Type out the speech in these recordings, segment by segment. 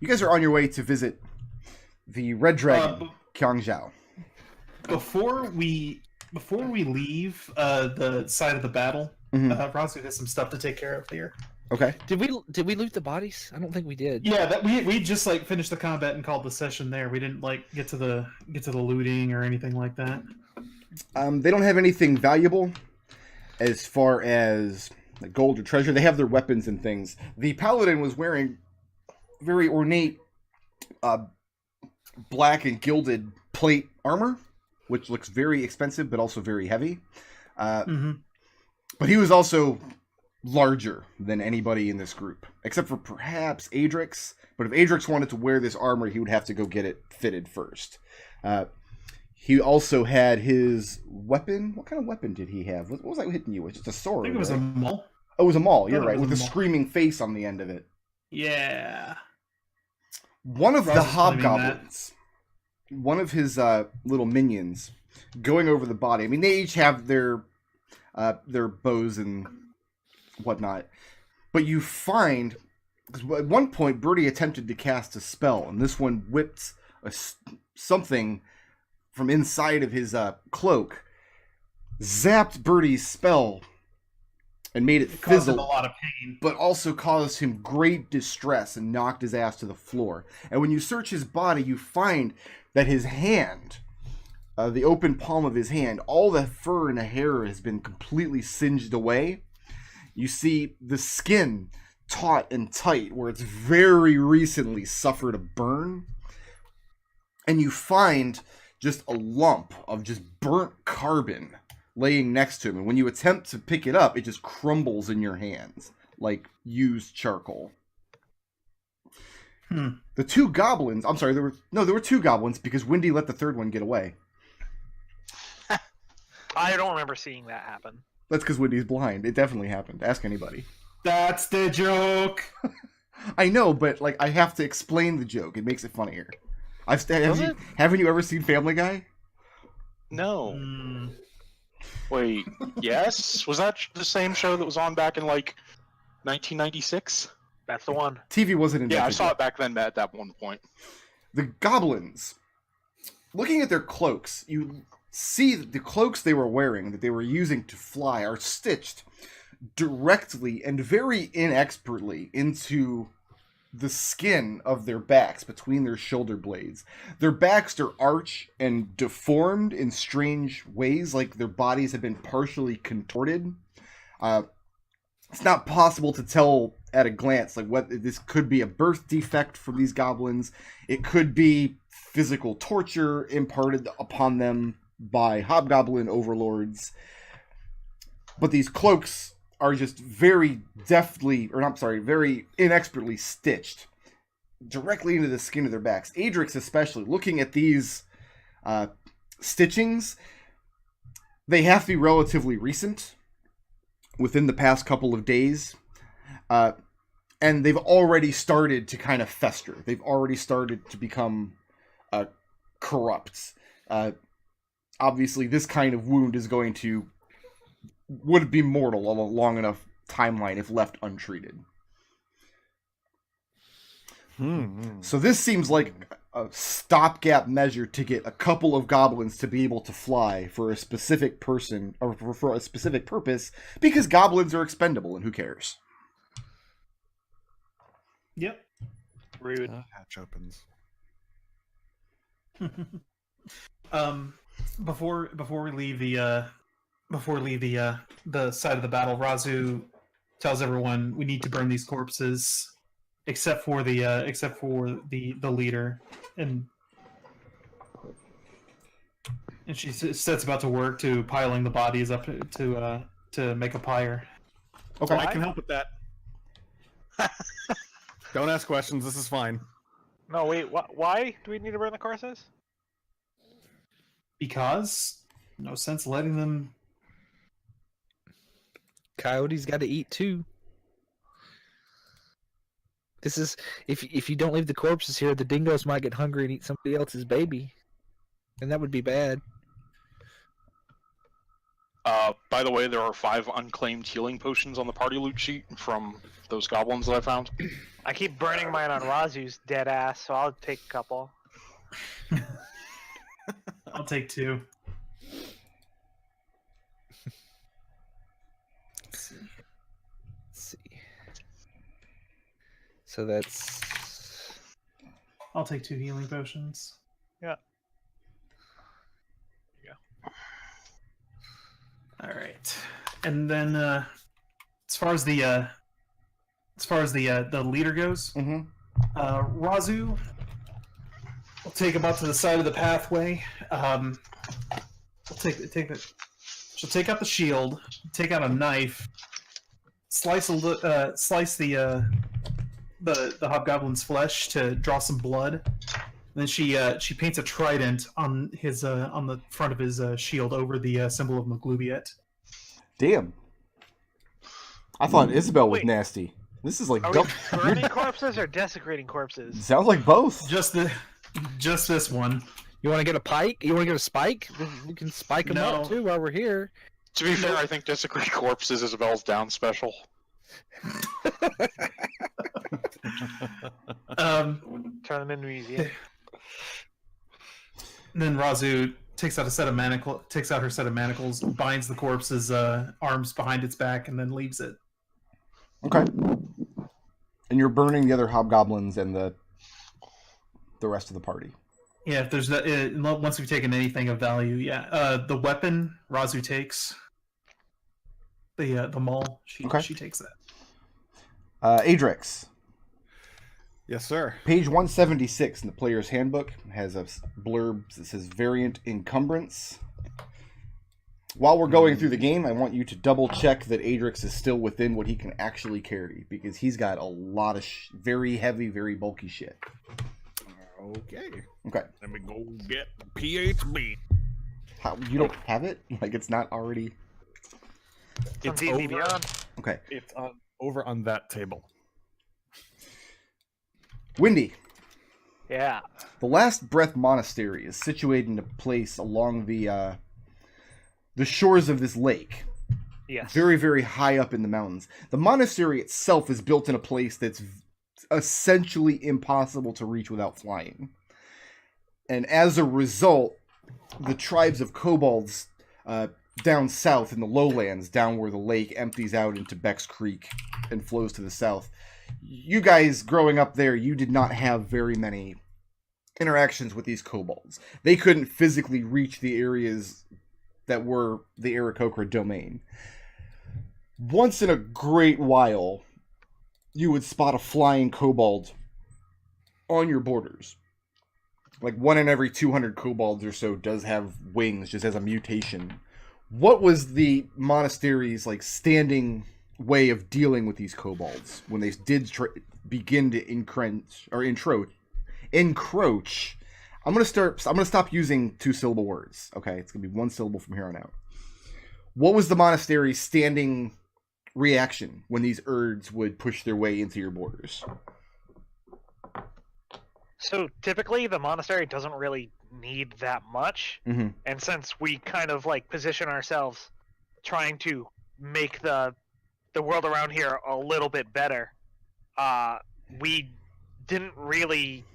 You guys are on your way to visit the Red Dragon, Kyangzhou. Before we leave the side of the battle, Raazu has some stuff to take care of here. Okay. Did we loot the bodies? I don't think we did. Yeah, that we just like finished the combat and called the session there. We didn't like get to the looting or anything like that. They don't have anything valuable as far as like gold or treasure. They have their weapons and things. The Paladin was wearing very ornate black and gilded plate armor, which looks very expensive but also very heavy. But he was also larger than anybody in this group, except for perhaps Adrex. But if Adrex wanted to wear this armor, he would have to go get it fitted first. He also had his weapon. What kind of weapon did he have? What was that hitting you with? Just a sword, I think it was right? a maul. Oh, it was a maul. You're it right, was with a a maul. screaming face on the end of it. Yeah. One of the Raazu's claiming hobgoblins, one of his little minions, going over the body. I mean, they each have their bows and whatnot, but you find, because at one point Birdie attempted to cast a spell, and this one whipped something from inside of his cloak, zapped Birdie's spell, and made it Caused him fizzle, a lot of pain. but also caused him great distress and knocked his ass to the floor. And when you search his body, you find that his hand, the open palm of his hand, all the fur and the hair has been completely singed away. You see the skin taut and tight where it's very recently suffered a burn. And you find just a lump of just burnt carbon laying next to him. And when you attempt to pick it up, it just crumbles in your hands like used charcoal. The two goblins, I'm sorry, there were two goblins because Windy let the third one get away. I don't remember seeing that happen. That's because Windy's blind. It definitely happened. Ask anybody. That's the joke. I know, but like I have to explain the joke. It makes it funnier. Haven't you ever seen Family Guy? No. Wait, yes? Was that the same show that was on back in like 1996? That's the one. TV wasn't invented. Yeah, I saw yet. it back then at that one point. The goblins, looking at their cloaks, you see that the cloaks they were wearing, that they were using to fly, are stitched directly and very inexpertly into the skin of their backs, between their shoulder blades. Their backs are arched and deformed in strange ways, like their bodies have been partially contorted. It's not possible to tell at a glance, like what this could be a birth defect from these goblins. It could be physical torture imparted upon them by hobgoblin overlords. But these cloaks are just very very inexpertly stitched directly into the skin of their backs. Adrex especially, looking at these stitchings, they have to be relatively recent, within the past couple of days. And they've already started to kind of fester. They've already started to become corrupt. Obviously, this kind of wound would be mortal on a long enough timeline if left untreated. So this seems like a stopgap measure to get a couple of goblins to be able to fly for a specific person, or for a specific purpose, because goblins are expendable and who cares? Yep. Rude. Hatch opens. Before we leave the side of the battle, Raazu tells everyone we need to burn these corpses, except for the leader, and she sets about to work to piling the bodies up to make a pyre. Okay. I can help with that. Don't ask questions. This is fine. No, wait. Why do we need to burn the corpses? Because no sense letting them. Coyotes got to eat too. This is if you don't leave the corpses here, the dingoes might get hungry and eat somebody else's baby, and that would be bad. By the way, there are 5 unclaimed healing potions on the party loot sheet from those goblins that I found. I keep burning mine on Raazu's dead ass, so I'll take a couple. I'll take 2. Let's see. So that's I'll take 2 healing potions. Yeah. All right, and then as far as the leader goes, Raazu will take him up to the side of the pathway. She'll take out the shield, take out a knife, slice the hobgoblin's flesh to draw some blood. And then she paints a trident on the front of his shield over the symbol of Maglubiet. Damn. I thought Isabel was Wait. nasty. This is like Are we burning corpses or desecrating corpses? sounds like both. Just this one. You want to get a pike? You want to get a spike? We can spike them No. up too while we're here. To be fair, I think Desecrate Corpse is Isabel's down special. Turn them into a museum. And then Raazu takes out her set of manacles, binds the corpse's arms behind its back, and then leaves it. Okay. And you're burning the other hobgoblins and the rest of the party. Yeah, if there's once we've taken anything of value, yeah. The weapon Raazu takes. The maul, she takes that. Adrex. Yes, sir. Page 176 in the player's handbook has a blurb that says variant encumbrance. While we're going through the game, I want you to double check that Adrex is still within what he can actually carry, because he's got a lot of very heavy, very bulky shit. Okay. Okay. Let me go get PHB. How, you don't have it? Like it's not already... Some D&D Beyond. Okay. It's over on that table. Windy. Yeah. The Last Breath Monastery is situated in a place along the shores of this lake. Yes. Very, very high up in the mountains. The monastery itself is built in a place that's essentially impossible to reach without flying. And as a result, the tribes of kobolds down south in the lowlands, down where the lake empties out into Beck's Creek and flows to the south, you guys growing up there, you did not have very many interactions with these kobolds. They couldn't physically reach the areas that were the Aarakocra domain. Once in a great while, you would spot a flying kobold on your borders. Like 1 in every 200 kobolds or so does have wings, just as a mutation. What was the monastery's standing way of dealing with these kobolds when they did begin to encroach? I'm gonna stop using 2-syllable words. Okay, it's gonna be 1 syllable from here on out. What was the monastery's standing reaction when these Urds would push their way into your borders? So typically the monastery doesn't really need that much. Mm-hmm. And since we kind of position ourselves trying to make the world around here a little bit better, we didn't really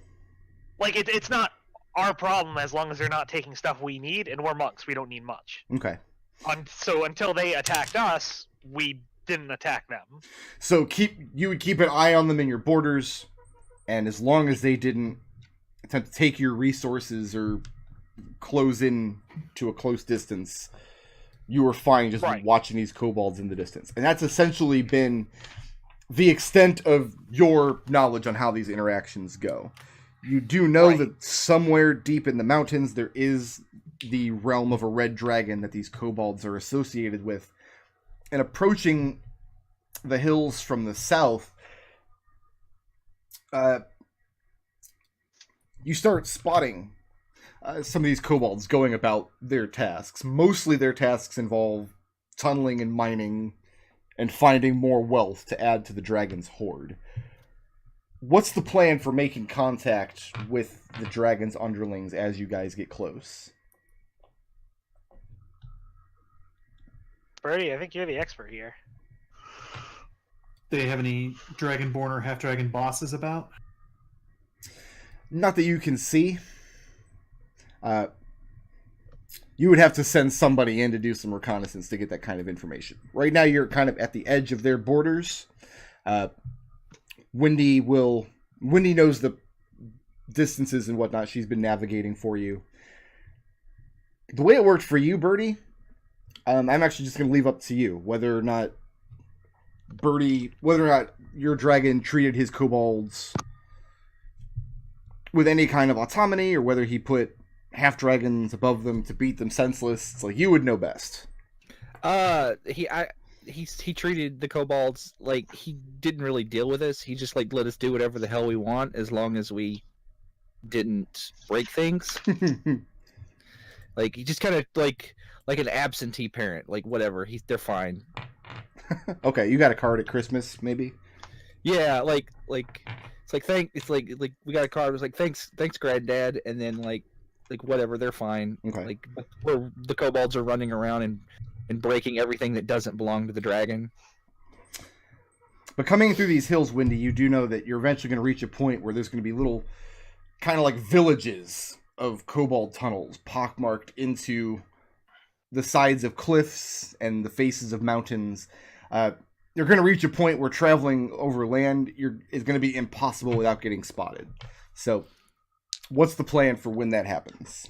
it's not our problem as long as they're not taking stuff we need, and we're monks, we don't need much. Okay. So until they attacked us, we didn't attack them. So you would keep an eye on them in your borders, and as long as they didn't attempt to take your resources or close in to a close distance, you were fine just watching these kobolds in the distance. And that's essentially been the extent of your knowledge on how these interactions go. You do know that somewhere deep in the mountains there is the realm of a red dragon that these kobolds are associated with. And approaching the hills from the south, you start spotting some of these kobolds going about their tasks. Mostly their tasks involve tunneling and mining and finding more wealth to add to the dragon's hoard. What's the plan for making contact with the dragon's underlings as you guys get close? Birdie, I think you're the expert here. Do they have any Dragonborn or half dragon bosses about? Not that you can see. You would have to send somebody in to do some reconnaissance to get that kind of information. Right now, you're kind of at the edge of their borders. Wendy knows the distances and whatnot. She's been navigating for you. The way it worked for you, Birdie, I'm actually just going to leave up to you whether or not your dragon treated his kobolds with any kind of autonomy, or whether he put half dragons above them to beat them senseless. It's like you would know best. He treated the kobolds like he didn't really deal with us. He just like let us do whatever the hell we want as long as we didn't break things. Like he just kind of like an absentee parent. Like whatever, they're fine. Okay, you got a card at Christmas, maybe? Yeah, like it's like we got a card. It was like thanks granddad, and then like whatever, they're fine. Okay. Like where the kobolds are running around and breaking everything that doesn't belong to the dragon. But coming through these hills, Wendy, you do know that you're eventually going to reach a point where there's going to be little kind of like villages of kobold tunnels pockmarked into the sides of cliffs and the faces of mountains. You're going to reach a point where traveling over land is going to be impossible without getting spotted. So what's the plan for when that happens?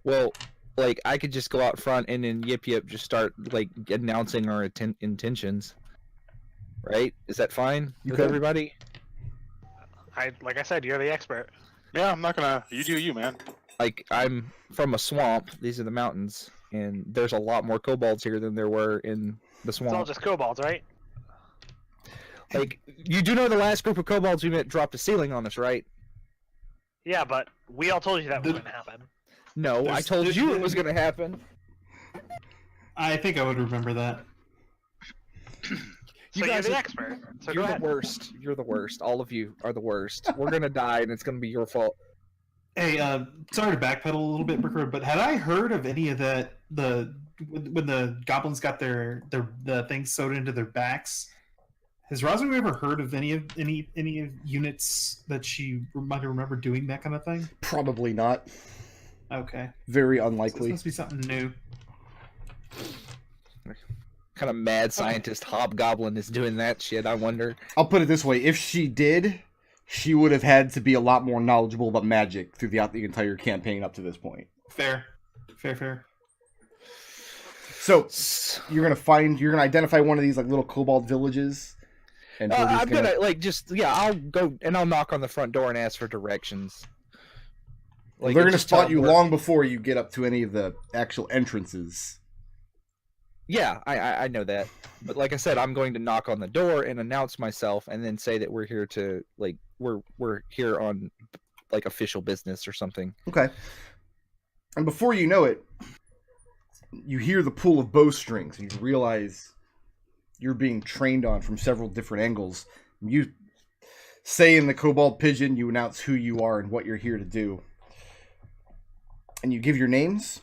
Well, like I could just go out front and then yip just start like announcing our intentions. Right? Is that fine with everybody? Like I said, you're the expert. Yeah, I'm not gonna. You do you, man. Like I'm from a swamp. These are the mountains, and there's a lot more kobolds here than there were in the swamp. It's all just kobolds, right? Like you do know the last group of kobolds we met dropped a ceiling on us, right? Yeah, but we all told you that wouldn't happen. No, I told you it was going to happen. I think I would remember that. So you're the expert. So You're go the ahead. worst. You're the worst. All of you are the worst. We're going to die, and it's going to be your fault. Hey, sorry to backpedal a little bit, Brooker, but had I heard of any of that? When the goblins got the things sewed into their backs, has Raazu ever heard of any of units that she might remember doing that kind of thing? Probably not. Okay, Very so unlikely. this must be something new. Kind of mad scientist Hobgoblin is doing that shit, I wonder. I'll put it this way. If she did, she would have had to be a lot more knowledgeable about magic throughout the entire campaign up to this point. Fair. So you're gonna identify one of these like little kobold villages, and I'm gonna I'll go and I'll knock on the front door and ask for directions. Like, they're gonna just tell spot you them where- long before you get up to any of the actual entrances. Yeah, I know that, but like I said, I'm going to knock on the door and announce myself, and then say that we're here to we're here on like official business or something. Okay. And before you know it, you hear the pull of bowstrings, and you realize you're being trained on from several different angles. You say in the kobold pigeon, you announce who you are and what you're here to do. And you give your names?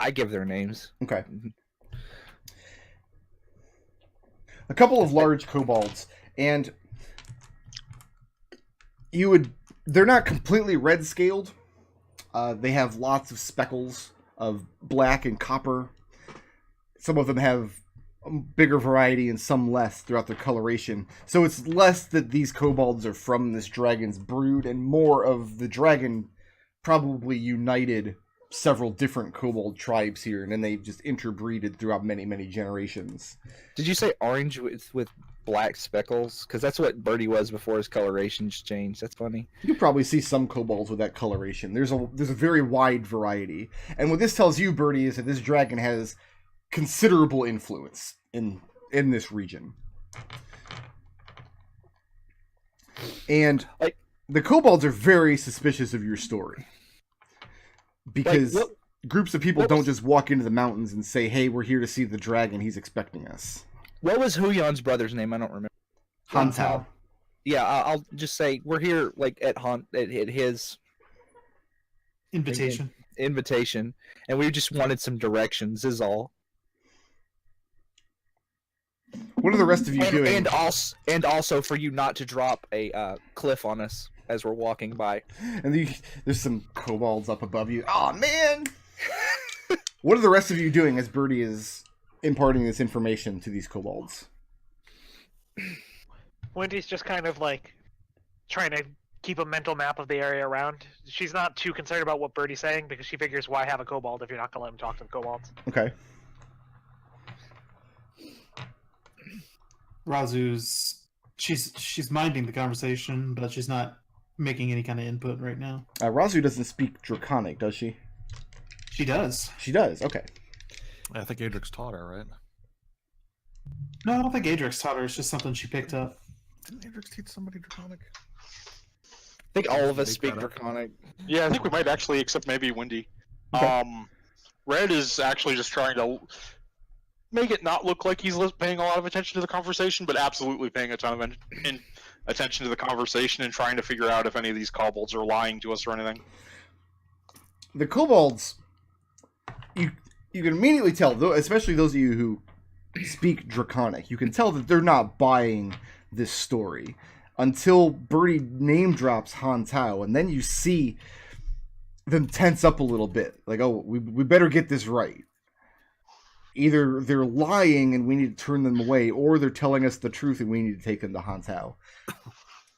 I give their names. Okay. A couple of large kobolds, and they're not completely red scaled. They have lots of speckles of black and copper. Some of them have a bigger variety and some less throughout their coloration. So it's less that these kobolds are from this dragon's brood and more of the dragon probably united several different kobold tribes here, and then they just interbreeded throughout many, many generations. Did you say orange with black speckles? Because that's what Birdie was before his colorations changed. That's funny. You probably see some kobolds with that coloration. There's a very wide variety. And what this tells you, Birdie, is that this dragon has considerable influence in this region. And the kobolds are very suspicious of your story. Because groups of people don't just walk into the mountains and say, hey, we're here to see the dragon, he's expecting us. What was Huyan's brother's name? I don't remember. Hantao. Yeah, I'll just say we're here like at his Invitation. invitation, and we just wanted some directions. Is all. What are the rest of you doing? And also for you not to drop a cliff on us as we're walking by. And there's some kobolds up above you. Oh man! What are the rest of you doing as Birdie is imparting this information to these kobolds? Wendy's just kind of like trying to keep a mental map of the area around. She's not too concerned about what Birdie's saying because she figures why have a kobold if you're not going to let him talk to the kobolds. Okay. Raazu's she's minding the conversation, but she's not making any kind of input right now. Raazu doesn't speak Draconic, does she? She does. She does. Okay. I think Adrex taught her, right? No, I don't think Adrex taught her. It's just something she picked up. Didn't Adrex teach somebody Draconic? I think all of us Make speak that up. Draconic. Yeah, I think we might actually, except maybe Wendy. Okay. Red is actually just trying to make it not look like he's paying a lot of attention to the conversation, but absolutely paying a ton of attention to the conversation and trying to figure out if any of these kobolds are lying to us or anything. The kobolds, you can immediately tell, especially those of you who speak Draconic, you can tell that they're not buying this story until Birdie name drops Han Tao, and then you see them tense up a little bit. Like, oh, we better get this right. Either they're lying and we need to turn them away, or they're telling us the truth and we need to take them to Han Tao.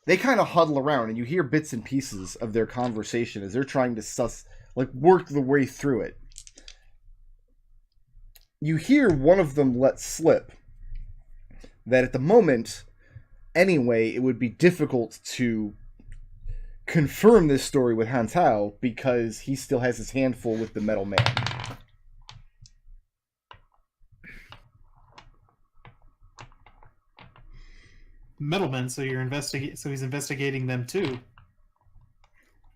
They kind of huddle around, and you hear bits and pieces of their conversation as they're trying to work the way through it. You hear one of them let slip that at the moment, anyway, it would be difficult to confirm this story with Han Tao because he still has his handful with the Metal Man. Middleman, so he's investigating them too.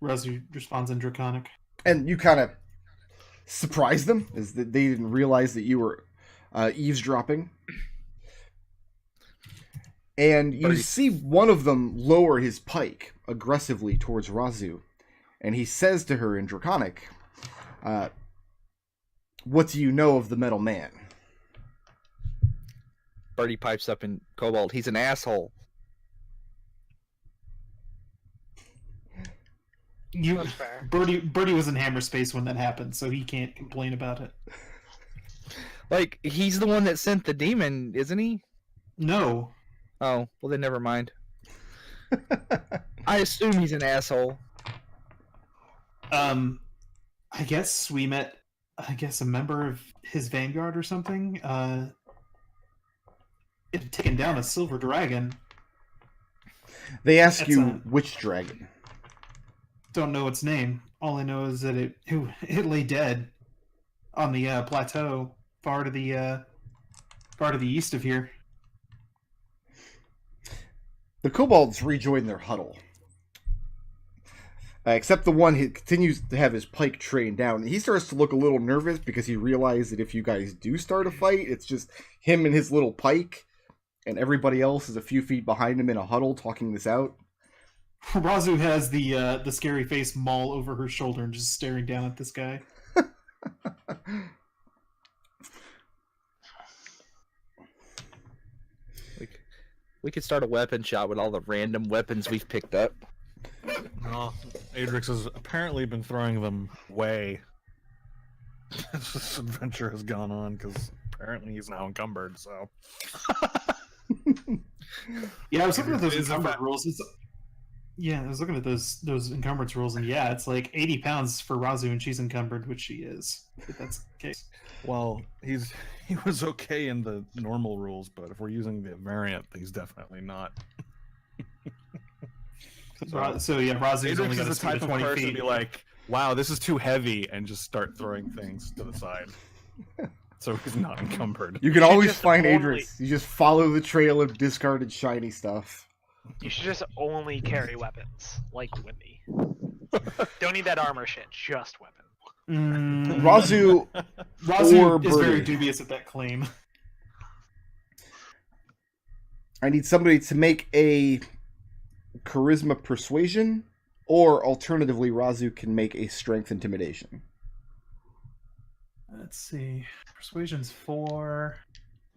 Raazu responds in Draconic. And you kind of surprise them, as that they didn't realize that you were eavesdropping. And you see one of them lower his pike aggressively towards Raazu. And he says to her in Draconic, what do you know of the Metal Man? Birdie pipes up in Kobold. He's an asshole. That's fair. Birdie was in Hammer Space when that happened, so he can't complain about it. Like, he's the one that sent the demon, isn't he? No. Oh, well then never mind. I assume he's an asshole. I guess we met, a member of his vanguard or something. It had taken down a silver dragon. They ask you which dragon. Don't know its name. All I know is that it lay dead on the plateau far to the east of here. The kobolds rejoin their huddle. Except the one who continues to have his pike trained down. He starts to look a little nervous because he realizes that if you guys do start a fight, it's just him and his little pike, and everybody else is a few feet behind him in a huddle talking this out. Raazu has the scary face Maul over her shoulder and just staring down at this guy. We could start a weapon shop with all the random weapons we've picked up. No, Adrex has apparently been throwing them away as this adventure has gone on, because apparently he's now encumbered, so... Yeah, I was looking at those encumbered rules. I was looking at those encumbrance rules, and yeah, it's like 80 pounds for Raazu, and she's encumbered, which she is. If that's the case. Well, he was okay in the normal rules, but if we're using the variant, he's definitely not. So yeah, Raazu's only Adrex got is the a type speed of of 20 person feet. to be like, wow, this is too heavy, and just start throwing things to the side. So he's not encumbered. You can should always just find only- Adrex. You just follow the trail of discarded shiny stuff. You should just only carry weapons, like Wendy. Don't need that armor shit, just weapons. Raazu or Raazu is very Birdie. dubious at that claim. I need somebody to make a charisma persuasion, or alternatively, Raazu can make a strength intimidation. Let's see. Persuasion's 4.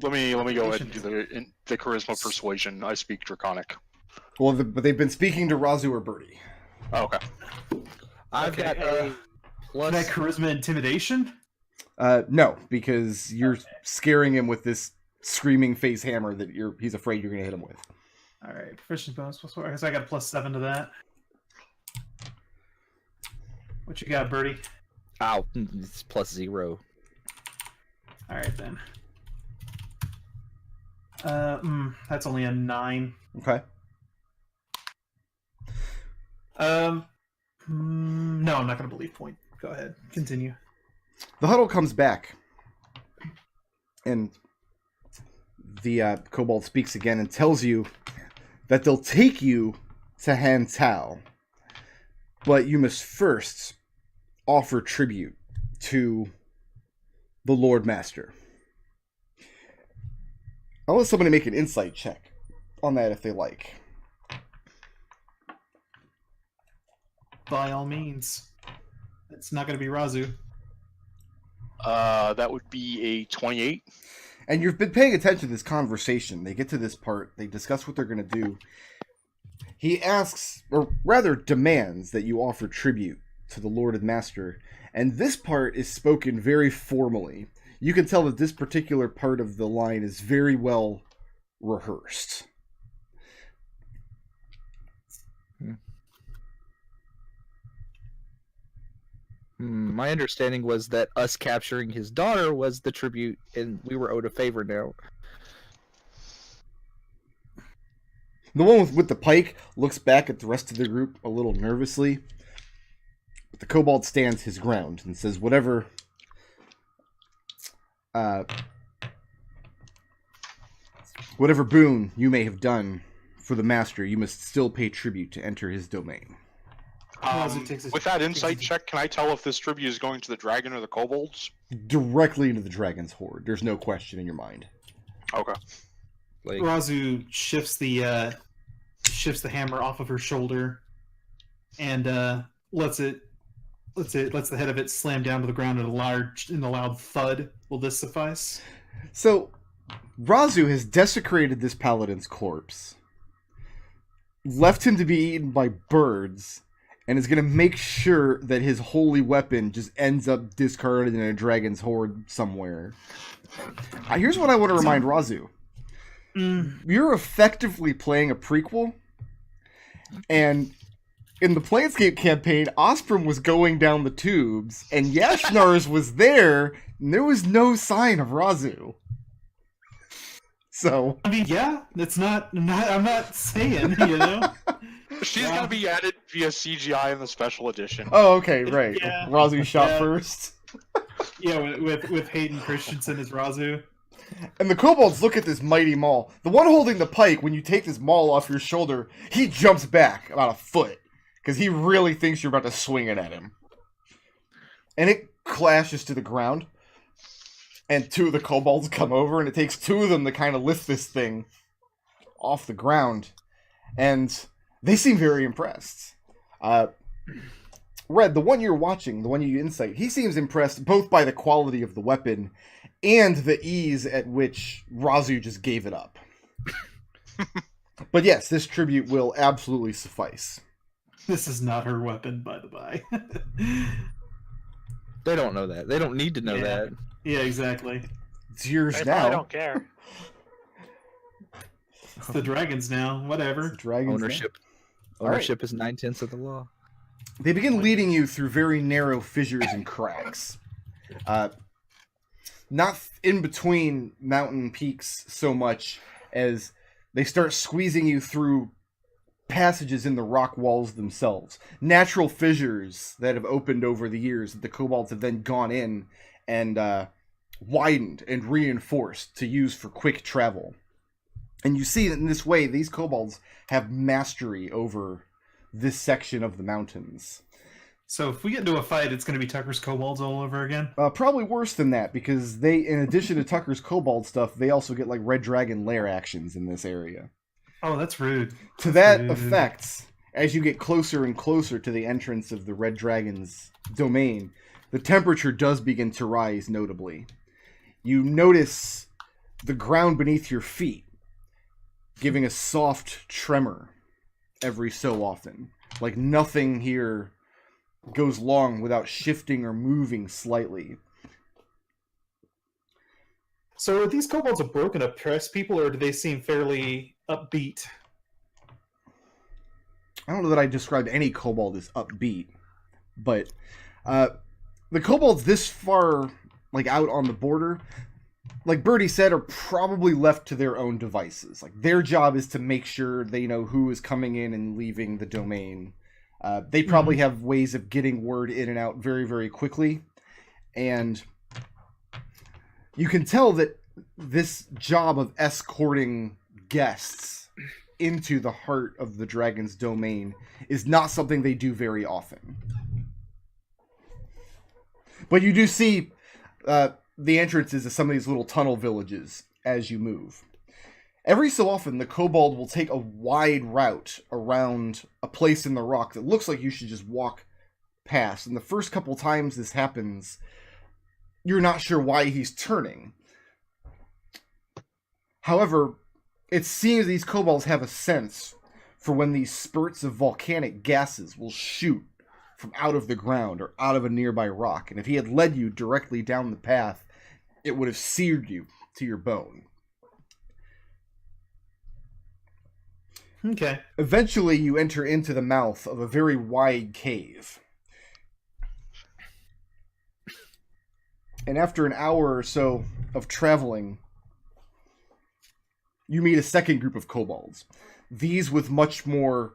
Let me go ahead and do the charisma persuasion. I speak Draconic. Well, but they've been speaking to Raazu or Birdie. Oh, okay. I've got Okay, a plus. That charisma intimidation? No, because you're scaring him with this screaming face hammer that he's afraid you're going to hit him with. All right, proficiency bonus plus 4. I guess I got a +7 to that. What you got, Birdie? Ow, it's +0. All right then. That's only a 9. Okay. No, I'm not going to believe point. Go ahead, continue. The huddle comes back, and the Kobold speaks again and tells you that they'll take you to Han Tao, but you must first offer tribute to the Lord Master. I'll let somebody make an insight check on that if they like. By all means. It's not going to be Raazu. That would be a 28. And you've been paying attention to this conversation. They get to this part. They discuss what they're going to do. He asks, or rather demands, that you offer tribute to the Lord and Master. And this part is spoken very formally. You can tell that this particular part of the line is very well rehearsed. My understanding was that us capturing his daughter was the tribute, and we were owed a favor now. The one with the pike looks back at the rest of the group a little nervously. But the Kobold stands his ground and says, whatever boon you may have done for the Master, you must still pay tribute to enter his domain. With that insight check, can I tell if this tribute is going to the dragon or the kobolds? Directly into the dragon's hoard. There's no question in your mind. Okay. Like, Raazu shifts the hammer off of her shoulder, and lets the head of it slam down to the ground in a loud thud. Will this suffice? So, Raazu has desecrated this paladin's corpse, left him to be eaten by birds, and is going to make sure that his holy weapon just ends up discarded in a dragon's hoard somewhere. Here's what I want to remind Raazu. You're effectively playing a prequel, and in the Planescape campaign, Osprey was going down the tubes, and Yashnars was there, and there was no sign of Raazu. So, I mean, yeah, it's not. I'm not saying, you know. She's gonna be added via CGI in the special edition. oh, okay, right. Yeah. Raazu shot Yeah. first. Yeah, with Hayden Christensen as Raazu. And the kobolds look at this mighty maul. The one holding the pike, when you take this maul off your shoulder, he jumps back about a foot. Because he really thinks you're about to swing it at him. And it clashes to the ground. And two of the kobolds come over, and it takes two of them to kind of lift this thing off the ground. And they seem very impressed. Red, the one you're watching, the one you insight, he seems impressed both by the quality of the weapon and the ease at which Raazu just gave it up. But yes, this tribute will absolutely suffice. This is not her weapon, by the by. they don't know that. They don't need to know that. Yeah, exactly. It's yours I now. don't care. It's the dragons now. Whatever. It's dragons Ownership. All right. Ownership is 9/10 of the law. They begin leading you through very narrow fissures and cracks. Not in between mountain peaks so much as they start squeezing you through passages in the rock walls themselves. Natural fissures that have opened over the years that the kobolds have then gone in and widened and reinforced to use for quick travel. And you see that in this way, these kobolds have mastery over this section of the mountains. So if we get into a fight, it's going to be Tucker's kobolds all over again. Probably worse than that, because they, in addition to Tucker's kobold stuff, they also get like Red Dragon lair actions in this area. Oh, that's rude. To That's that rude. effect, as you get closer and closer to the entrance of the Red Dragon's domain, the temperature does begin to rise notably. You notice the ground beneath your feet, giving a soft tremor every so often. Like nothing here goes long without shifting or moving slightly. So are these kobolds a broken oppressed people, or do they seem fairly upbeat? I don't know that I described any kobold as upbeat, but the kobolds this far, like out on the border, like Birdie said, are probably left to their own devices. Like their job is to make sure they know who is coming in and leaving the domain. They probably have ways of getting word in and out very, very quickly, and you can tell that this job of escorting guests into the heart of the dragon's domain is not something they do very often. But you do see the entrances of some of these little tunnel villages as you move. Every so often, the kobold will take a wide route around a place in the rock that looks like you should just walk past. And the first couple times this happens, you're not sure why he's turning. However, it seems these kobolds have a sense for when these spurts of volcanic gases will shoot from out of the ground or out of a nearby rock. And if he had led you directly down the path, it would have seared you to your bone. Okay. Eventually, you enter into the mouth of a very wide cave. And after an hour or so of traveling, you meet a second group of kobolds. These with much more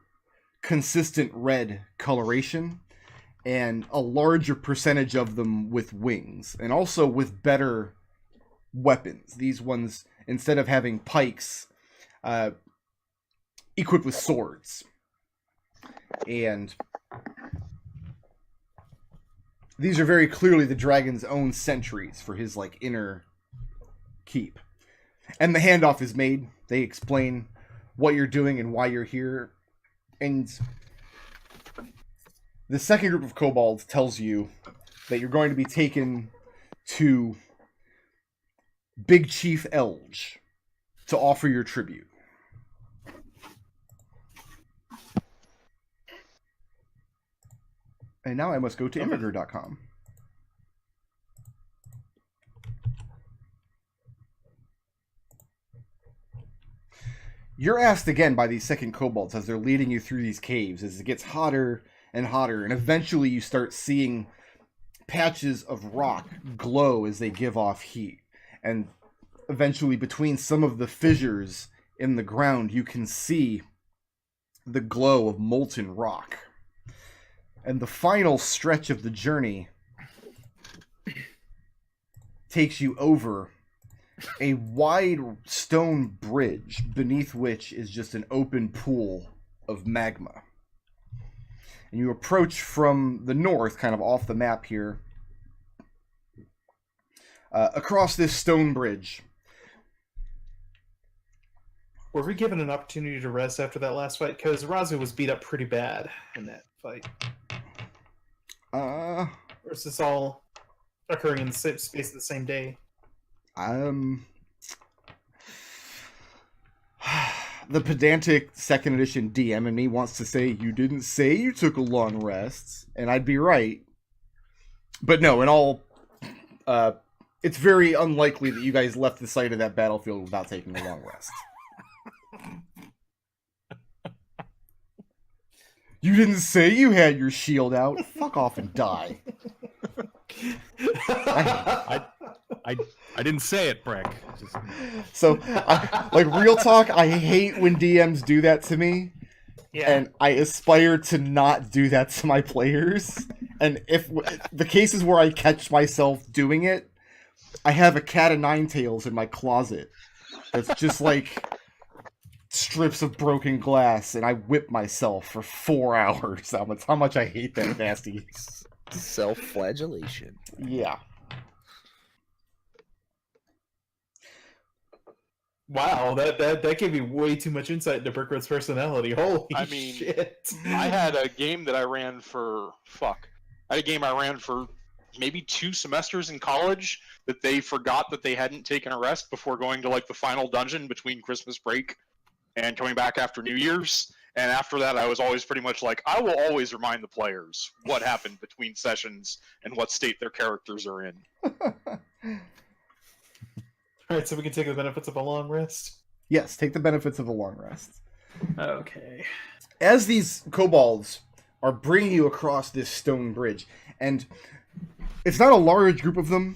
consistent red coloration, and a larger percentage of them with wings, and also with better weapons. These ones, instead of having pikes, equipped with swords. And these are very clearly the dragon's own sentries for his, like, inner keep. And the handoff is made. They explain what you're doing and why you're here. And the second group of kobolds tells you that you're going to be taken to Big Chief Elge to offer your tribute. And now I must go to immigrant.com. You're asked again by these second kobolds as they're leading you through these caves as it gets hotter and hotter, and eventually you start seeing patches of rock glow as they give off heat. And eventually between some of the fissures in the ground, you can see the glow of molten rock. And the final stretch of the journey takes you over a wide stone bridge beneath which is just an open pool of magma. And you approach from the north, kind of off the map here, across this stone bridge. Were we given an opportunity to rest after that last fight? Because Raazu was beat up pretty bad in that fight. Or is this all occurring in the same space of the same day? The pedantic second edition DM in me wants to say, you didn't say you took a long rest, and I'd be right. But no, in all, it's very unlikely that you guys left the site of that battlefield without taking a long rest. You didn't say you had your shield out. Fuck off and die. I didn't say it, Breck. Just... So, like, real talk, I hate when DMs do that to me. Yeah. And I aspire to not do that to my players. And if the cases where I catch myself doing it, I have a cat of nine tails in my closet. That's just like strips of broken glass, and I whip myself for 4 hours. That's how much I hate that nasty. Self-flagellation. Yeah. Wow, that gave me way too much insight into Burkroot's personality. Holy shit. I had a game that I ran for... I had a game I ran for maybe 2 semesters in college that they forgot that they hadn't taken a rest before going to like the final dungeon between Christmas break and coming back after New Year's. And after that, I was always pretty much like, I will always remind the players what happened between sessions and what state their characters are in. Alright, so we can take the benefits of a long rest? Yes, take the benefits of a long rest. Okay. As these kobolds are bringing you across this stone bridge, and it's not a large group of them,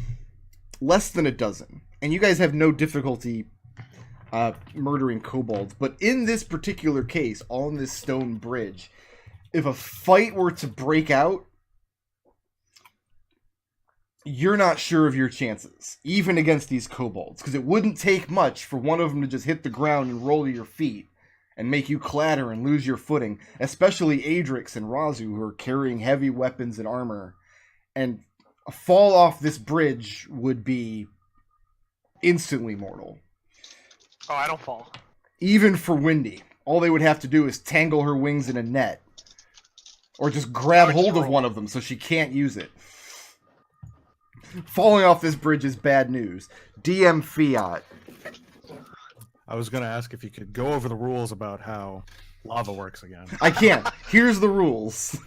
less than a dozen, and you guys have no difficulty murdering kobolds, but in this particular case, on this stone bridge, if a fight were to break out, you're not sure of your chances, even against these kobolds, because it wouldn't take much for one of them to just hit the ground and roll to your feet and make you clatter and lose your footing, especially Adrex and Raazu, who are carrying heavy weapons and armor, and a fall off this bridge would be instantly mortal. Oh, I don't fall. Even for Windy, all they would have to do is tangle her wings in a net, or just grab hold of one of them so she can't use it. Falling off this bridge is bad news. DM Fiat. I was going to ask if you could go over the rules about how lava works again. I can't. Here's the rules.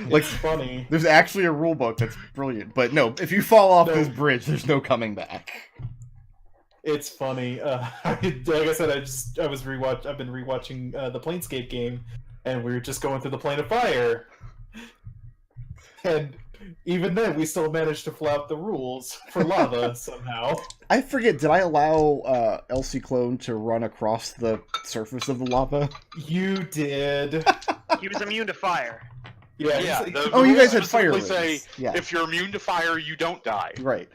Like, It's funny. there's actually a rule book that's brilliant. But no, if you fall off this bridge, there's no coming back. It's funny. Like I said, I've been rewatching the Planescape game, and we were just going through the Plane of Fire, and even then, we still managed to flout the rules for lava somehow. I forget, did I allow Elsie Clone to run across the surface of the lava? You did. He was immune to fire. Yeah. Yeah, he's- the Oh, you rules guys had fire specifically rings. say Yeah. if you're immune to fire, you don't die. Right.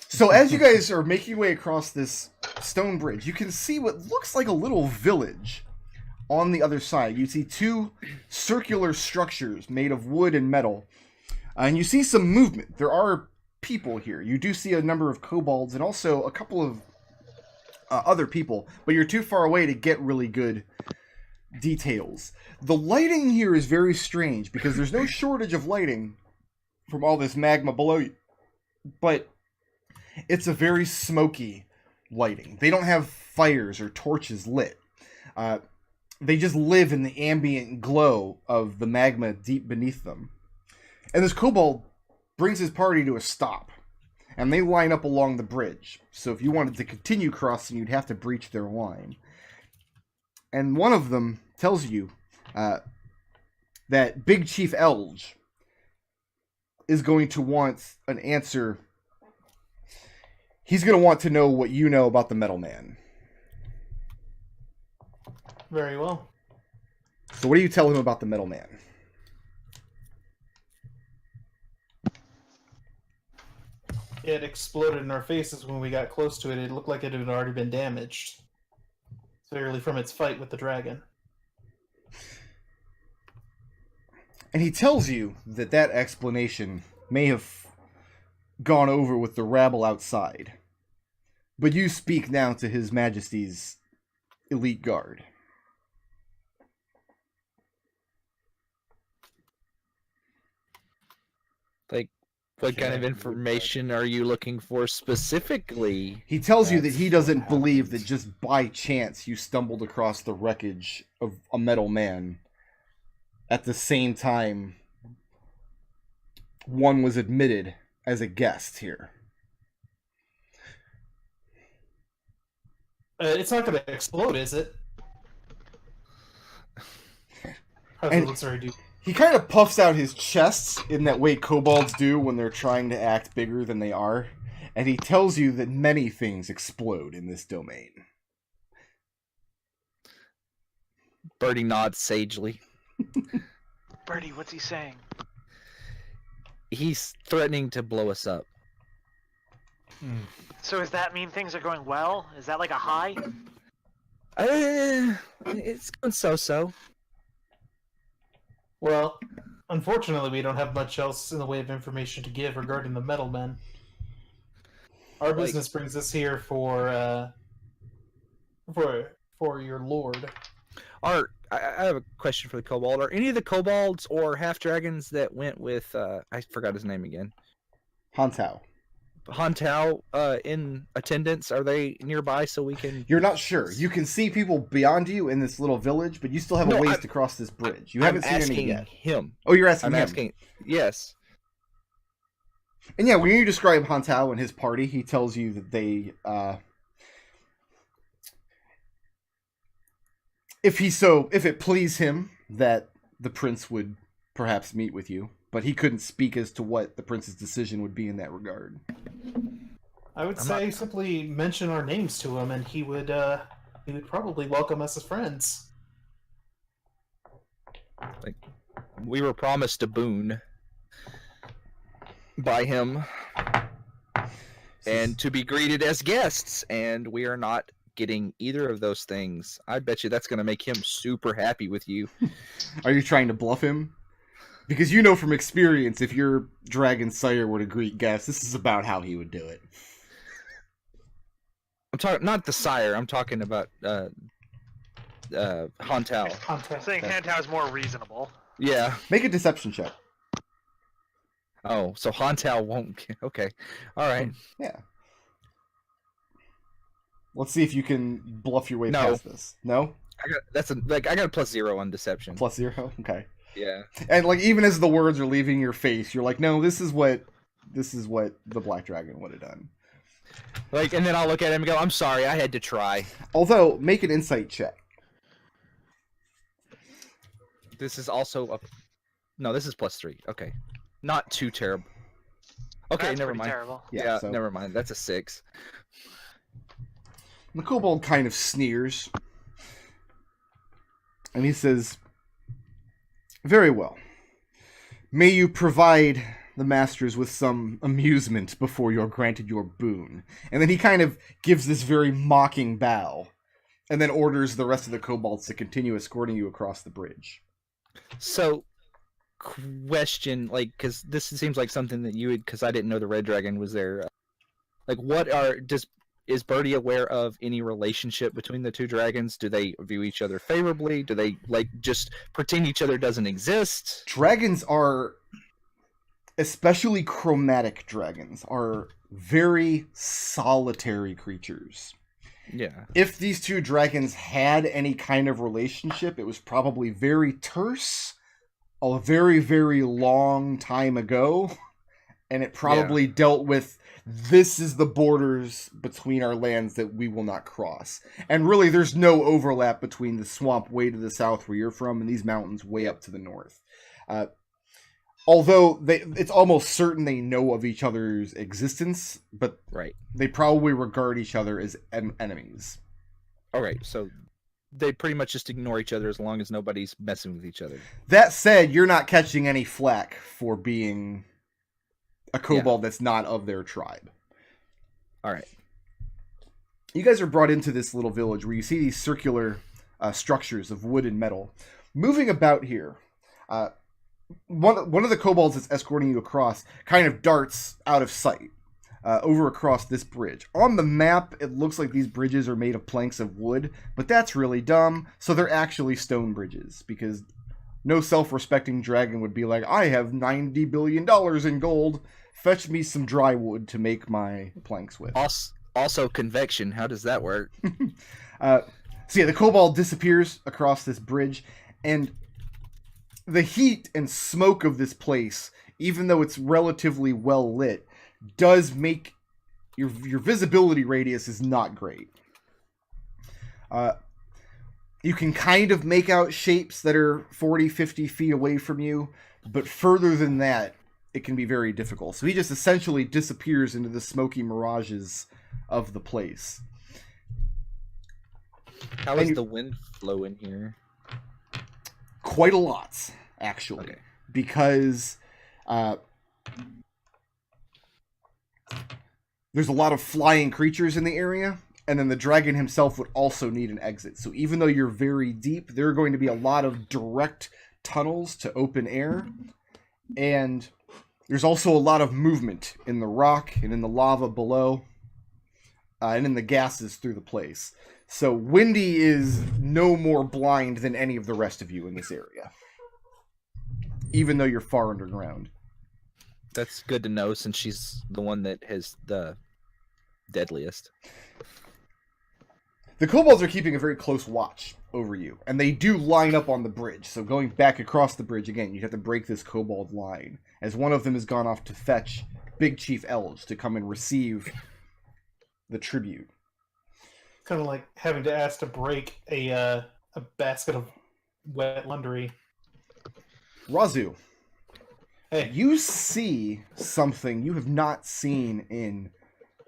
So as you guys are making your way across this stone bridge, you can see what looks like a little village on the other side. You see 2 circular structures made of wood and metal. And you see some movement. There are people here. You do see a number of kobolds and also a couple of other people, but you're too far away to get really good details. The lighting here is very strange because there's no shortage of lighting from all this magma below you, but it's a very smoky lighting. They don't have fires or torches lit. They just live in the ambient glow of the magma deep beneath them. And this kobold brings his party to a stop, and they line up along the bridge. So if you wanted to continue crossing, you'd have to breach their line. And one of them tells you that Big Chief Elge is going to want an answer. He's going to want to know what you know about the Metal Man. Very well. So what do you tell him about the Metal Man? It exploded in our faces when we got close to it. It looked like it had already been damaged. Clearly from its fight with the dragon. And he tells you that that explanation may have gone over with the rabble outside. But you speak now to His Majesty's elite guard. Like, what kind of information are you looking for specifically? He tells you that he doesn't believe that just by chance you stumbled across the wreckage of a metal man. At the same time, one was admitted as a guest here. It's not going to explode, is it? How's And- it look, sorry, dude? He kind of puffs out his chest in that way kobolds do when they're trying to act bigger than they are. And he tells you that many things explode in this domain. Birdie nods sagely. Birdie, what's he saying? He's threatening to blow us up. So does that mean things are going well? Is that like a high? It's going so-so. Well, unfortunately, we don't have much else in the way of information to give regarding the Metal Men. Our business brings us here for your lord. Our I have a question for the kobold. Are any of the kobolds or half dragons that went with I forgot his name again? Hantao. Hantao in attendance? Are they nearby so we can? You're not sure. You can see people beyond you in this little village, but you still have a ways to cross this bridge. You haven't seen any yet. Him. Oh, you're asking I'm him. asking. Yes. And yeah, when you describe Hantao and his party, he tells you that they, if it please him, that the prince would perhaps meet with you, but he couldn't speak as to what the prince's decision would be in that regard. I would say simply mention our names to him, and he would probably welcome us as friends. Like, we were promised a boon by him, and to be greeted as guests, and we are not getting either of those things. I bet you that's going to make him super happy with you. Are you trying to bluff him? Because you know from experience, if your dragon sire were to greet guests, this is about how he would do it. I'm talking not the sire. I'm talking about Hantao. I'm saying Hantao is more reasonable. Yeah. Make a deception check. Oh, so Hantao won't. Okay. All right. Yeah. Let's see if you can bluff your way No. past this. No? I got a +0 on deception. +0? Okay. Yeah. And like even as the words are leaving your face, you're like, no, this is what the Black Dragon would have done. Like, and then I'll look at him and go, I'm sorry, I had to try. Although, make an insight check. This is also a... No, this is +3. Okay. Not too terrible. Okay, That's never pretty mind. terrible. Yeah, so never mind. That's a 6. the kobold kind of sneers. And he says, very well. May you provide the masters with some amusement before you're granted your boon. And then he kind of gives this very mocking bow, and then orders the rest of the kobolds to continue escorting you across the bridge. So, question, like, because this seems like something that you would, because I didn't know the Red Dragon was there. Like, is Birdie aware of any relationship between the two dragons? Do they view each other favorably? Do they, like, just pretend each other doesn't exist? Dragons are, especially chromatic dragons, are very solitary creatures. Yeah. If these two dragons had any kind of relationship, it was probably very terse, a very, very long time ago, and it probably dealt with, this is the borders between our lands that we will not cross. And really, there's no overlap between the swamp way to the south where you're from and these mountains way up to the north. Although it's almost certain they know of each other's existence, but Right. they probably regard each other as enemies. All right, so they pretty much just ignore each other as long as nobody's messing with each other. That said, you're not catching any flack for being a kobold that's not of their tribe. All right. You guys are brought into this little village where you see these circular structures of wood and metal. Moving about here, one of the kobolds that's escorting you across kind of darts out of sight over across this bridge. On the map, it looks like these bridges are made of planks of wood, but that's really dumb. So they're actually stone bridges, because no self-respecting dragon would be like, I have $90 billion in gold. Fetch me some dry wood to make my planks with. Also convection. How does that work? So yeah, the kobold disappears across this bridge, and the heat and smoke of this place, even though it's relatively well lit, does make your visibility radius is not great. You can kind of make out shapes that are 40, 50 feet away from you, but further than that, it can be very difficult. So he just essentially disappears into the smoky mirages of the place. How is the wind flow in here? Quite a lot, actually. Okay. Because there's a lot of flying creatures in the area, and then the dragon himself would also need an exit. So even though you're very deep, there are going to be a lot of direct tunnels to open air, and there's also a lot of movement in the rock and in the lava below, and in the gases through the place. So Windy is no more blind than any of the rest of you in this area, even though you're far underground. That's good to know, since she's the one that has the deadliest. The kobolds are keeping a very close watch over you, and they do line up on the bridge. So going back across the bridge again, you have to break this kobold line, as one of them has gone off to fetch Big Chief Elves to come and receive the tribute. Kind of like having to ask to break a basket of wet laundry. Raazu, Hey, you see something you have not seen in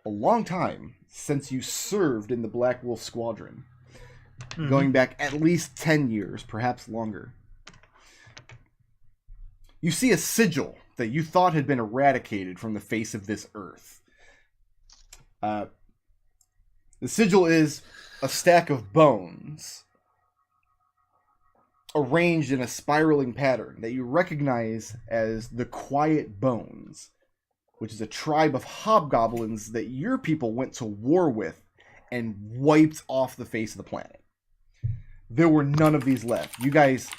a long time since you served in the Black Wolf Squadron. Going back at least 10 years, perhaps longer. You see a sigil that you thought had been eradicated from the face of this earth. The sigil is a stack of bones arranged in a spiraling pattern that you recognize as the Quiet Bones, which is a tribe of hobgoblins that your people went to war with and wiped off the face of the planet. There were none of these left. You guys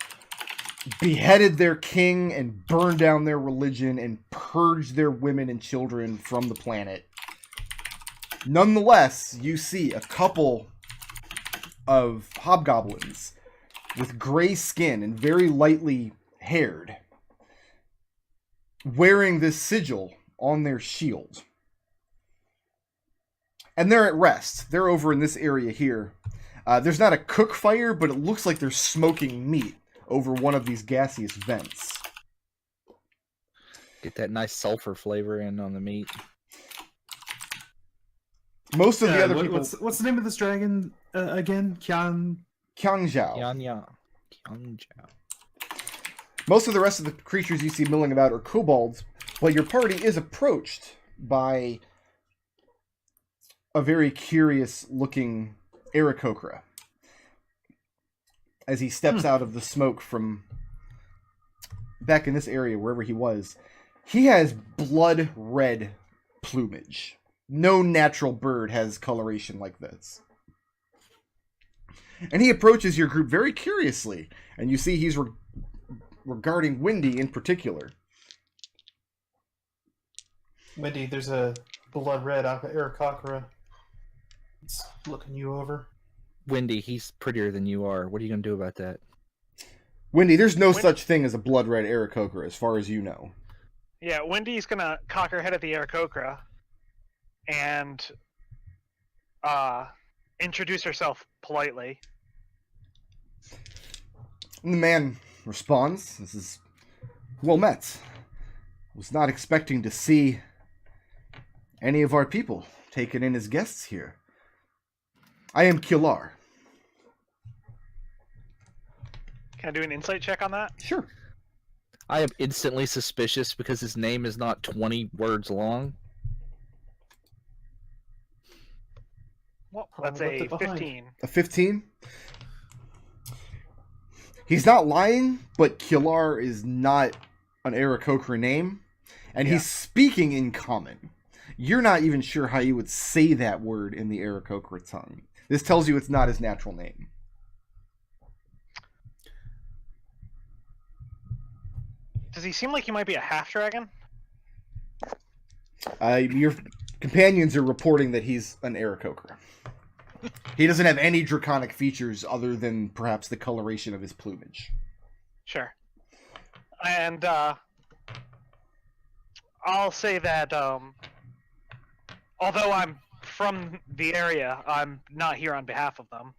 beheaded their king and burned down their religion and purged their women and children from the planet. Nonetheless, you see a couple of hobgoblins with gray skin and very lightly haired, wearing this sigil on their shield. And they're at rest. They're over in this area here. There's not a cook fire, but it looks like they're smoking meat over one of these gaseous vents. Get that nice sulfur flavor in on the meat. Most of the other people... What's the name of this dragon again? Qiangzhao. Qiangzhao. Most of the rest of the creatures you see milling about are kobolds, but your party is approached by a very curious-looking Aarakocra as he steps out of the smoke from back in this area, wherever he was. He has blood red plumage. No natural bird has coloration like this. And he approaches your group very curiously, and you see he's regarding Windy in particular. Windy, there's a blood red Aarakocra. It's looking you over. Windy, he's prettier than you are. What are you going to do about that? Windy, there's no such thing as a blood red Aarakocra, as far as you know. Yeah, Wendy's gonna cock her head at the Aarakocra and introduce herself politely. And the man responds, "This is well met. Was not expecting to see any of our people taken in as guests here. I am Kilar." Can I do an insight check on that? Sure. I am instantly suspicious because his name is not 20 words long. Well, that's a 15. A 15? He's not lying, but Kilar is not an Aarakocra name, and he's speaking in common. You're not even sure how you would say that word in the Aarakocra tongue. This tells you it's not his natural name. Does he seem like he might be a half-dragon? Your companions are reporting that he's an Aarakocra. He doesn't have any draconic features other than perhaps the coloration of his plumage. Sure. And I'll say that although I'm from the area, I'm not here on behalf of them.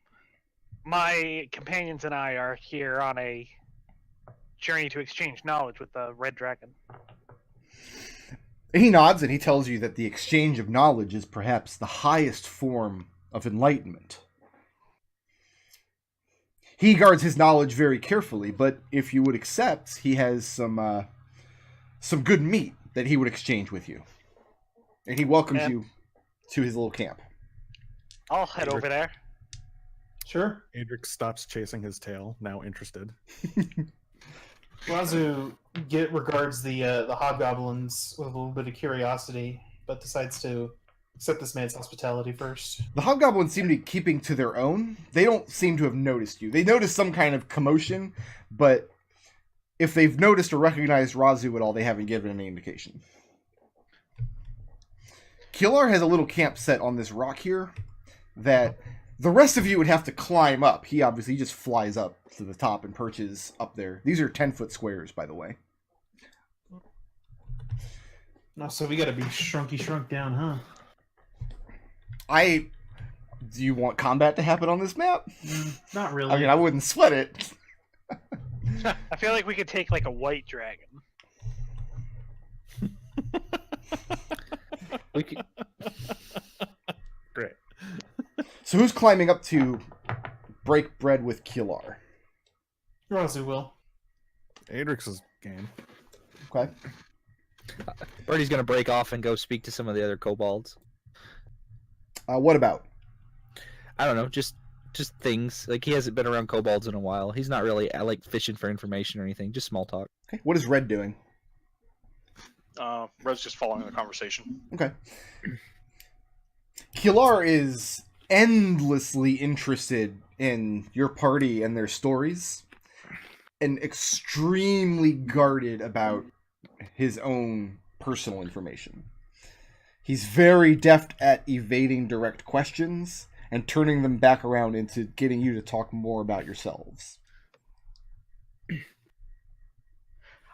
My companions and I are here on a journey to exchange knowledge with the Red Dragon. He nods and he tells you that the exchange of knowledge is perhaps the highest form of enlightenment. He guards his knowledge very carefully, but if you would accept, he has some good meat that he would exchange with you. And he welcomes you to his little camp. I'll head over there. Sure. Adrex stops chasing his tail, now interested. Raazu regards the hobgoblins with a little bit of curiosity, but decides to accept this man's hospitality first. The hobgoblins seem to be keeping to their own. They don't seem to have noticed you. They noticed some kind of commotion, but if they've noticed or recognized Raazu at all, they haven't given any indication. Kilar has a little camp set on this rock here that the rest of you would have to climb up. He obviously just flies up to the top and perches up there. These are 10-foot squares, by the way. No, so we gotta be shrunk down, huh? Do you want combat to happen on this map? Not really. I mean, I wouldn't sweat it. I feel like we could take like a white dragon. We could... Great. So who's climbing up to break bread with Kilar? Raazu will. Adrex's game. Okay. Birdie's gonna break off and go speak to some of the other kobolds. What about? I don't know, just things. Like, he hasn't been around kobolds in a while. He's not really like fishing for information or anything. Just small talk. Okay. What is Red doing? Red's just following the conversation. Okay. Kilar is endlessly interested in your party and their stories, and extremely guarded about his own personal information. He's very deft at evading direct questions and turning them back around into getting you to talk more about yourselves.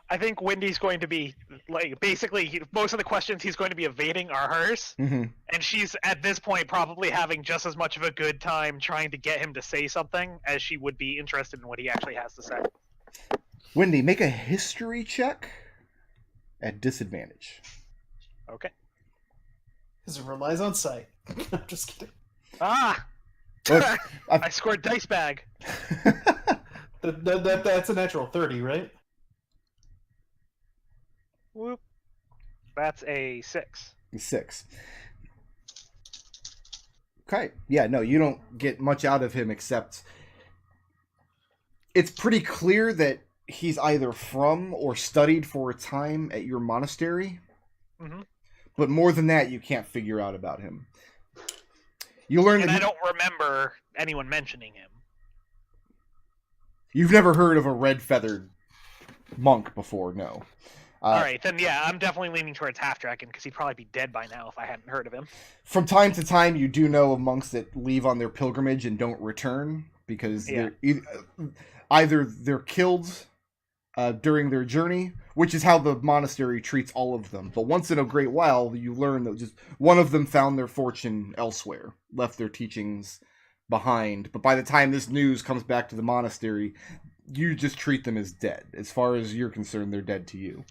I think Wendy's going to be like basically most of the questions he's going to be evading are hers, Mm-hmm. and she's at this point probably having just as much of a good time trying to get him to say something as she would be interested in what he actually has to say. Wendy, make a history check at disadvantage. Okay. Because it relies on sight. I'm just kidding. Ah! Look, I scored dice bag. That's a natural 30, right? Whoop. That's a 6. 6. Okay. Yeah, no, you don't get much out of him except it's pretty clear that he's either from or studied for a time at your monastery. Mm-hmm. But more than that, you can't figure out about him. You learn And that I don't remember anyone mentioning him. you've never heard of a red-feathered monk before, no. Alright, then yeah, I'm definitely leaning towards Half Dragon because he'd probably be dead by now if I hadn't heard of him. From time to time, you do know of monks that leave on their pilgrimage and don't return because they're either they're killed during their journey, which is how the monastery treats all of them. But once in a great while, you learn that just one of them found their fortune elsewhere, left their teachings behind. But by the time this news comes back to the monastery, you just treat them as dead. As far as you're concerned, they're dead to you.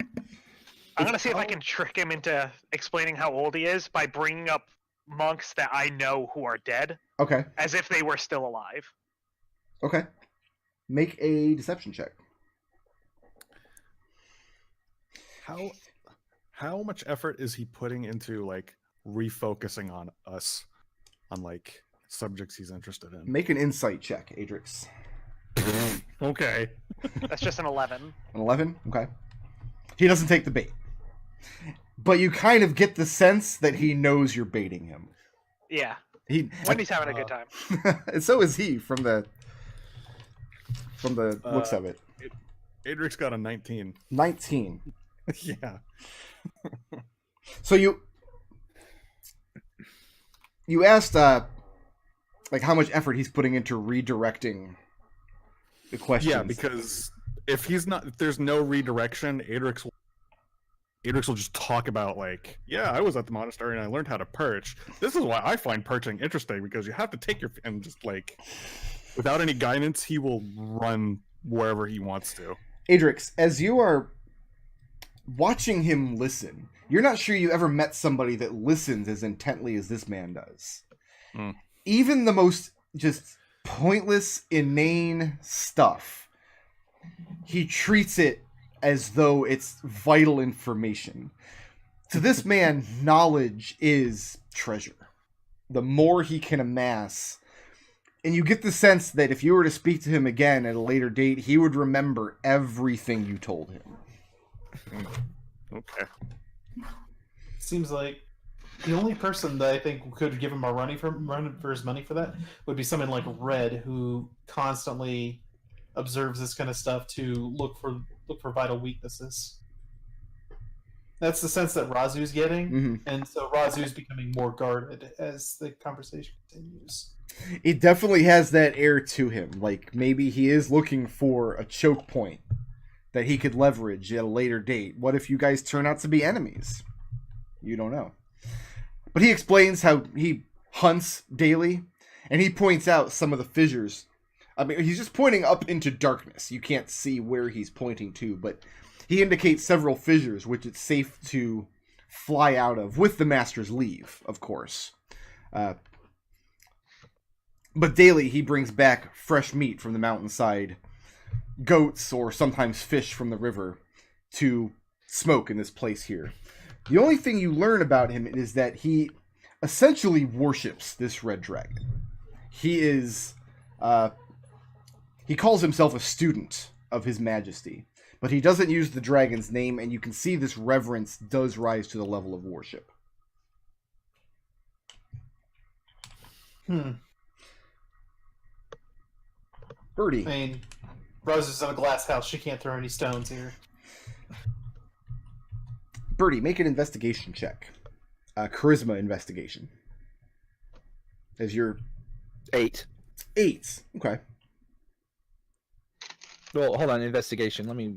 I'm going to see if I can trick him into explaining how old he is by bringing up monks that I know who are dead, Okay. as if they were still alive. Okay. Make a deception check. How much effort is he putting into like refocusing on us, on like subjects he's interested in? Make an insight check, Adrex. Okay. That's just an 11. An 11? Okay. He doesn't take the bait. But you kind of get the sense that he knows you're baiting him. Yeah, He Wendy's having a good time. and so is he from the looks of it. Adrix got a 19. 19. Yeah. So you asked like how much effort he's putting into redirecting the questions. Yeah, because if there's no redirection, Adrix will just talk about like, yeah, I was at the monastery and I learned how to perch. This is why I find perching interesting, because you have to take and just like, without any guidance, he will run wherever he wants to. Adrix, as you are watching him listen, you're not sure you ever met somebody that listens as intently as this man does. Mm. Even the most just pointless, inane stuff, he treats it as though it's vital information. To this man, knowledge is treasure. The more he can amass, and you get the sense that if you were to speak to him again at a later date, he would remember everything you told him. Okay. Seems like The only person that I think could give him a run for his money for that would be someone like Red, who constantly observes this kind of stuff to look for vital weaknesses. That's the sense that Raazu's getting, Mm-hmm. and so Raazu's becoming more guarded as the conversation continues. It definitely has that air to him. Like, maybe he is looking for a choke point that he could leverage at a later date. What if you guys turn out to be enemies? You don't know. But he explains how he hunts daily, and he points out some of the fissures. I mean, he's just pointing up into darkness. You can't see where he's pointing to, but he indicates several fissures which it's safe to fly out of, with the master's leave, of course. But daily he brings back fresh meat from the mountainside, goats or sometimes fish from the river, to smoke in this place here. The only thing you learn about him is that he essentially worships this red dragon. He is, he calls himself a student of His Majesty, but he doesn't use the dragon's name, and you can see this reverence does rise to the level of worship. Birdie. I mean, Rose is in a glass house. She can't throw any stones here. Birdie, make an investigation check. Charisma investigation. As your 8. 8. Okay. Well, hold on. Investigation. Let me.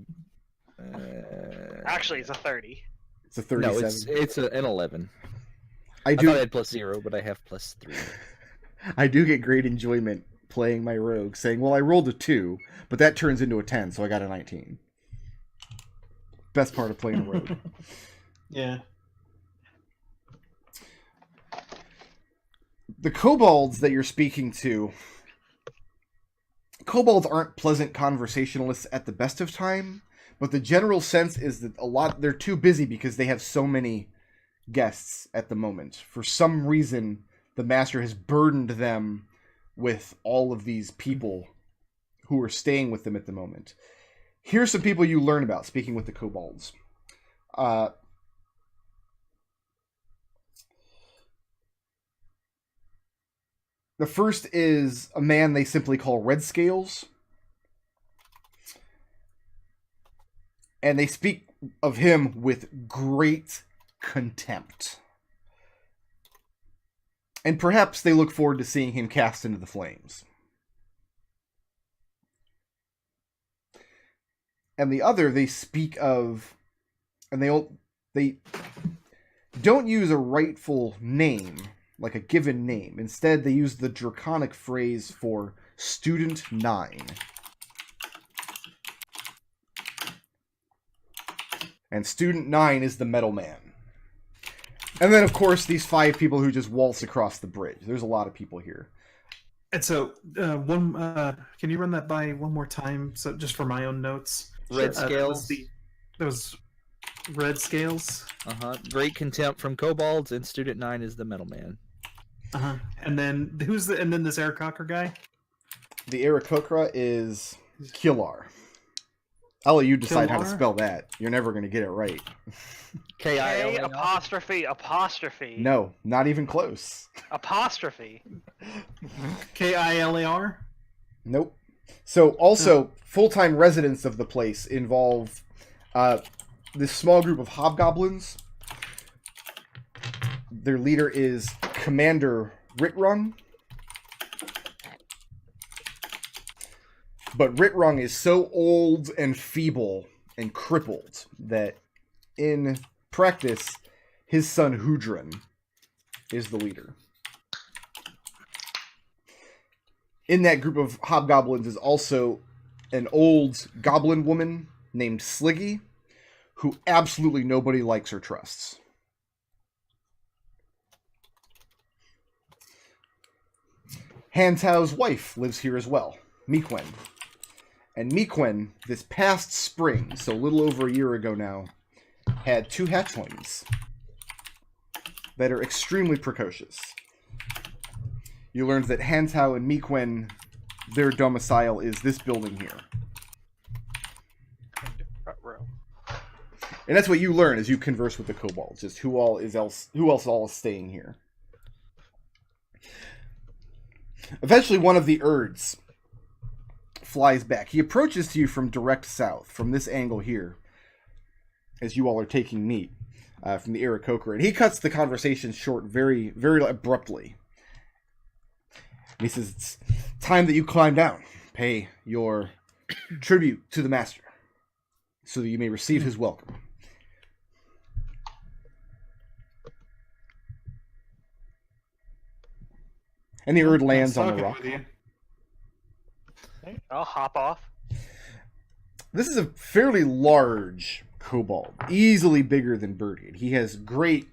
Actually, it's a 30. It's a 37. No, it's an 11. I I do. thought I had +0, but I have +3. I do get great enjoyment playing my rogue, saying, "Well, I rolled a 2, but that turns into a 10, so I got a 19." Best part of playing a rogue. Yeah. The kobolds that you're speaking to, kobolds aren't pleasant conversationalists at the best of time, but the general sense is that they're too busy because they have so many guests at the moment. For some reason, the master has burdened them with all of these people who are staying with them at the moment. Here's some people you learn about speaking with the kobolds. The first is a man they simply call Red Scales. And they speak of him with great contempt. And perhaps they look forward to seeing him cast into the flames. And the other, they speak of, and they don't use a rightful name, like a given name. Instead, they use the draconic phrase for Student 9. And Student 9 is the Metal Man. And then, of course, these 5 people who just waltz across the bridge. There's a lot of people here. And so, can you run that by one more time? So, just for my own notes. Red Scales. Those Red Scales. Great contempt from kobolds, and Student 9 is the Metal Man. And then and then this Aarakocra guy? The Aarakocra is Killar. I'll let you decide how to spell that. You're never going to get it right. K K-I-L-A-R? apostrophe. No, not even close. Apostrophe. Killar? Nope. So, also, full-time residents of the place involve this small group of hobgoblins. Their leader is Commander Ritrung. But Ritrung is so old and feeble and crippled that in practice, his son Hudrin is the leader. In that group of hobgoblins is also an old goblin woman named Sliggy, who absolutely nobody likes or trusts. Hantao's wife lives here as well, Miquen. And Miquen, this past spring, so a little over a year ago now, had 2 hatchlings that are extremely precocious. You learned that Hantao and Miquen, their domicile is this building here. And that's what you learn as you converse with the kobolds, just who else all is staying here. Eventually, one of the Urds flies back. He approaches to you from direct south, from this angle here, as you all are taking meat from the Aarakocra. And he cuts the conversation short very, very abruptly. And he says, it's time that you climb down. Pay your tribute to the master, so that you may receive his welcome. And the Urd lands on the rock. I'll hop off. This is a fairly large kobold, easily bigger than Birdie. He has great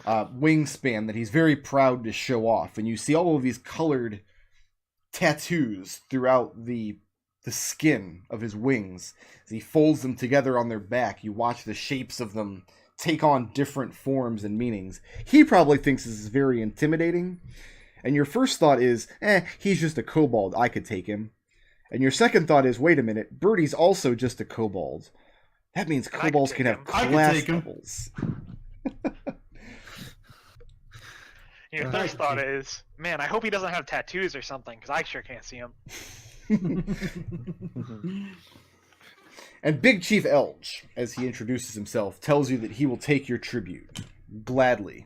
wingspan that he's very proud to show off. And you see all of these colored tattoos throughout the skin of his wings. As he folds them together on their back, you watch the shapes of them take on different forms and meanings. He probably thinks this is very intimidating. And your first thought is, he's just a kobold. I could take him. And your second thought is, wait a minute, Birdie's also just a kobold. That means kobolds can have class levels. Your first thought is, man, I hope he doesn't have tattoos or something, because I sure can't see him. And Big Chief Elge, as he introduces himself, tells you that he will take your tribute gladly.